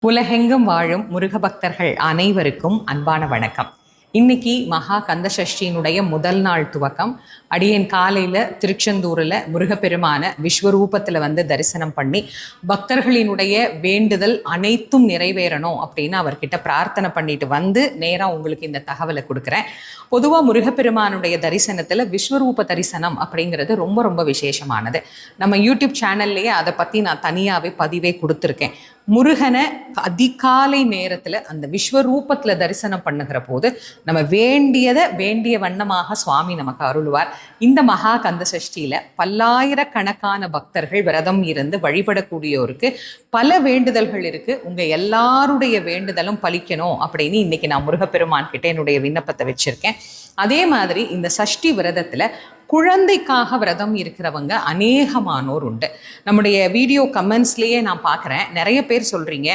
உலகெங்கும் வாழும் முருக பக்தர்கள் அனைவருக்கும் அன்பான வணக்கம். இன்னைக்கு மகா கந்த சஷ்டியினுடைய முதல் நாள் துவக்கம். அடியேன் காலையில் திருச்செந்தூரில் முருகப்பெருமான விஸ்வரூபத்தில் தரிசனம் பண்ணி பக்தர்களினுடைய வேண்டுதல் அனைத்தும் நிறைவேறணும் அப்படின்னு அவர்கிட்ட பிரார்த்தனை பண்ணிட்டு நேராக உங்களுக்கு இந்த தகவலை கொடுக்குறேன். பொதுவாக முருகப்பெருமானுடைய தரிசனத்தில் விஸ்வரூப தரிசனம் அப்படிங்கிறது ரொம்ப ரொம்ப விசேஷமானது. நம்ம யூடியூப் சேனல்லையே அதை பற்றி நான் தனியாகவே பதிவே கொடுத்துருக்கேன். முருகனை அதிகாலை நேரத்தில் அந்த விஸ்வரூபத்தில் தரிசனம் பண்ணுகிற போது நம்ம வேண்டிய வண்ணமாக சுவாமி நமக்கு அருள்வார். இந்த மகா கந்த சஷ்டியில் பல்லாயிரக்கணக்கான பக்தர்கள் விரதம் இருந்து வழிபடக்கூடியோருக்கு பல வேண்டுதல்கள் இருக்குது. உங்கள் எல்லாருடைய வேண்டுதலும் பலிக்கணும் அப்படின்னு இன்னைக்கு நான் முருகப்பெருமான் கிட்ட என்னுடைய விண்ணப்பத்தை வச்சுருக்கேன். அதே மாதிரி இந்த சஷ்டி விரதத்தில் குழந்தைக்காக விரதம் இருக்கிறவங்க அநேகமானோர் உண்டு. நம்முடைய வீடியோ கமெண்ட்ஸ்லேயே நான் பார்க்குறேன், நிறைய பேர் சொல்கிறீங்க